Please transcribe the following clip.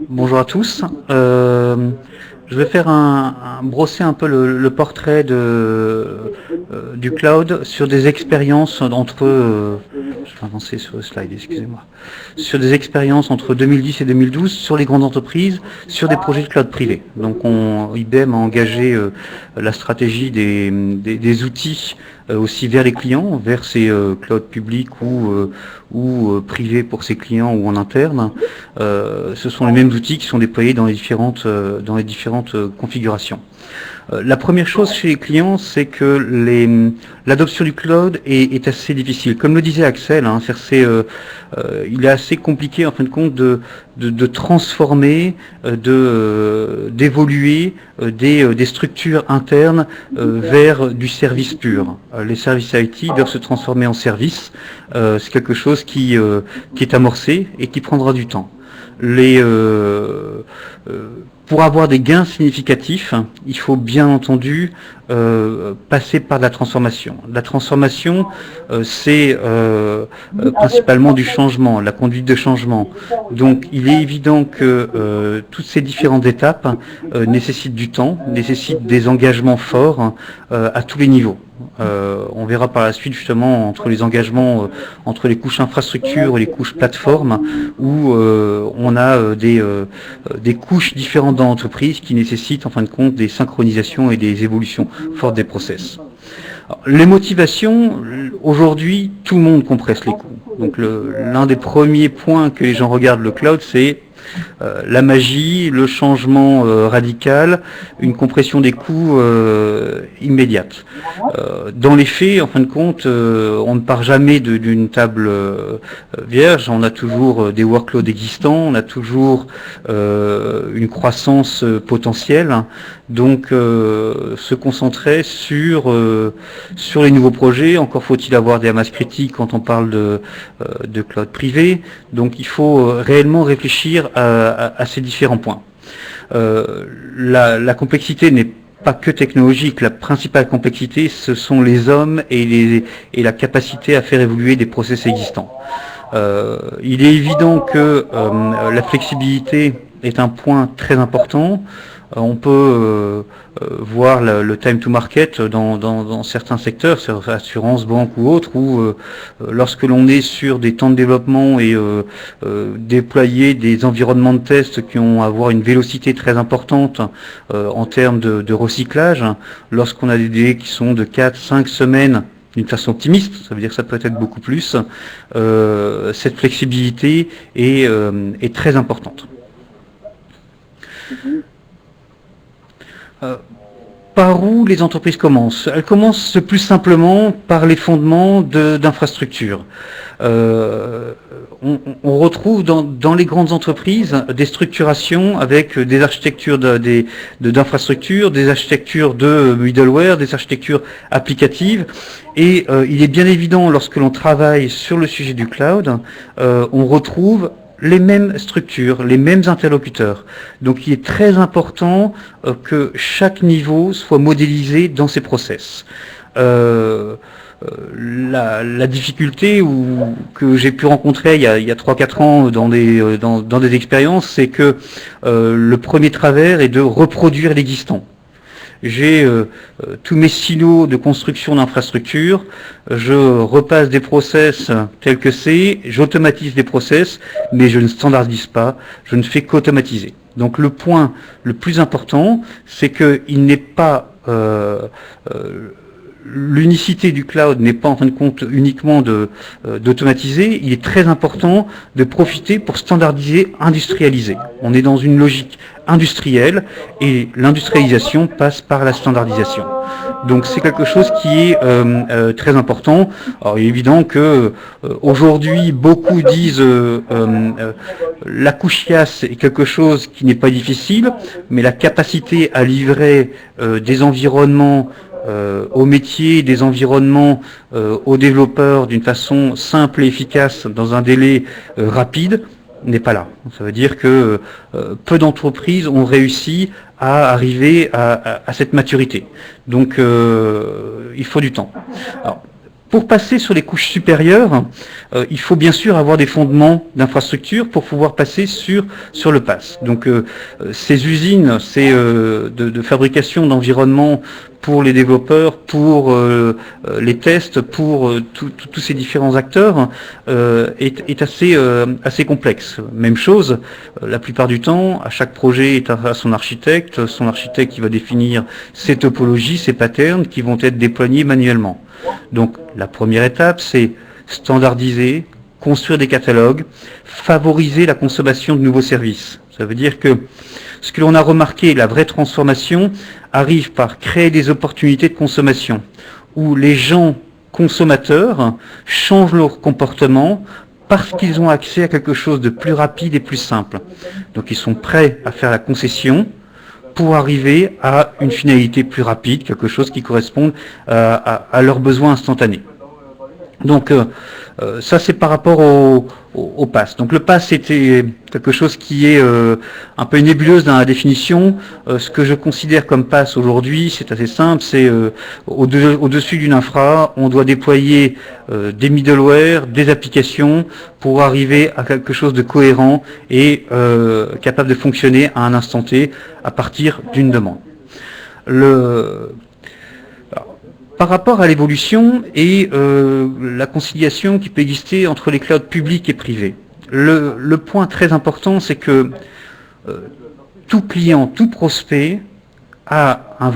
Bonjour à tous. Je vais faire brosser un peu le portrait du cloud sur des expériences je vais avancer sur le slide, excusez-moi, sur des expériences entre 2010 et 2012 sur les grandes entreprises, sur des projets de cloud privé. Donc IBM a engagé la stratégie des outils aussi vers les clients, vers ces clouds publics ou privés pour ses clients ou en interne. Ce sont les mêmes outils qui sont déployés dans les différentes configurations. La première chose chez les clients, c'est que l'adoption du cloud est assez difficile. Comme le disait Axel, hein, il est assez compliqué en fin de compte de transformer, d'évoluer des structures internes vers du service pur. Les services IT doivent se transformer en services. C'est quelque chose qui est amorcé et qui prendra du temps. Pour avoir des gains significatifs, il faut bien entendu passer par la transformation. La transformation, c'est principalement du changement, la conduite de changement. Donc il est évident que toutes ces différentes étapes nécessitent du temps, nécessitent des engagements forts à tous les niveaux. On verra par la suite justement entre les engagements entre les couches infrastructures et les couches plateformes où on a des couches différentes dans l'entreprise qui nécessitent en fin de compte des synchronisations et des évolutions fortes des process. Alors, les motivations, aujourd'hui, tout le monde compresse les coûts. Donc l'un des premiers points que les gens regardent le cloud, c'est la magie, le changement radical, une compression des coûts immédiate. Dans les faits, en fin de compte, on ne part jamais d'une table vierge, on a toujours des workloads existants, on a toujours une croissance potentielle, donc se concentrer sur les nouveaux projets. Encore faut-il avoir des masses critiques quand on parle de cloud privé, donc il faut réellement réfléchir à ces différents points. La complexité n'est pas que technologique, la principale complexité, ce sont les hommes et la capacité à faire évoluer des process existants. Il est évident que la flexibilité est un point très important. On peut voir le time to market dans certains secteurs, sur assurance, banque ou autres, où lorsque l'on est sur des temps de développement et déployer des environnements de test qui ont à avoir une vélocité très importante en termes de recyclage, lorsqu'on a des délais qui sont de 4-5 semaines, d'une façon optimiste, ça veut dire que ça peut être beaucoup plus, cette flexibilité est très importante. Par où les entreprises commencent? Elles commencent le plus simplement par les fondements d'infrastructures. On retrouve dans les grandes entreprises des structurations avec des architectures d'infrastructures, des architectures de middleware, des architectures applicatives. Et il est bien évident, lorsque l'on travaille sur le sujet du cloud, on retrouve les mêmes structures, les mêmes interlocuteurs. Donc il est très important que chaque niveau soit modélisé dans ses process. La difficulté que j'ai pu rencontrer il y a 3-4 ans dans des expériences, c'est que le premier travers est de reproduire l'existant. J'ai tous mes silos de construction d'infrastructures, je repasse des process tels que c'est, j'automatise des process, mais je ne standardise pas, je ne fais qu'automatiser. Donc le point le plus important, c'est qu'il n'est pas l'unicité du cloud n'est pas en fin de compte uniquement d'automatiser, il est très important de profiter pour standardiser, industrialiser. On est dans une logique industrielle et l'industrialisation passe par la standardisation. Donc c'est quelque chose qui est très important. Alors il est évident que aujourd'hui beaucoup disent la couche IaaS est quelque chose qui n'est pas difficile, mais la capacité à livrer des environnements aux métiers, des environnements aux développeurs d'une façon simple et efficace dans un délai rapide n'est pas là. Ça veut dire que peu d'entreprises ont réussi à arriver à cette maturité. Donc il faut du temps. Alors, Pour passer sur les couches supérieures, il faut bien sûr avoir des fondements d'infrastructure pour pouvoir passer sur le PaaS. Donc ces usines de fabrication d'environnement pour les développeurs, pour les tests, pour tous ces différents acteurs, est assez complexe. Même chose, la plupart du temps, à chaque projet est à son architecte qui va définir ses topologies, ses patterns qui vont être déployés manuellement. Donc la première étape, c'est standardiser, construire des catalogues, favoriser la consommation de nouveaux services. Ça veut dire que ce que l'on a remarqué, la vraie transformation, arrive par créer des opportunités de consommation, où les gens consommateurs changent leur comportement parce qu'ils ont accès à quelque chose de plus rapide et plus simple. Donc ils sont prêts à faire la concession pour arriver à une finalité plus rapide, quelque chose qui corresponde à leurs besoins instantanés. Donc ça c'est par rapport au PaaS. Donc le PaaS c'était quelque chose qui est un peu nébuleuse dans la définition. Ce que je considère comme PaaS aujourd'hui, c'est assez simple, c'est au-dessus d'une infra, on doit déployer des middleware, des applications pour arriver à quelque chose de cohérent et capable de fonctionner à un instant T à partir d'une demande. Par rapport à l'évolution et la conciliation qui peut exister entre les clouds publics et privés, le point très important, c'est que tout client, tout prospect a un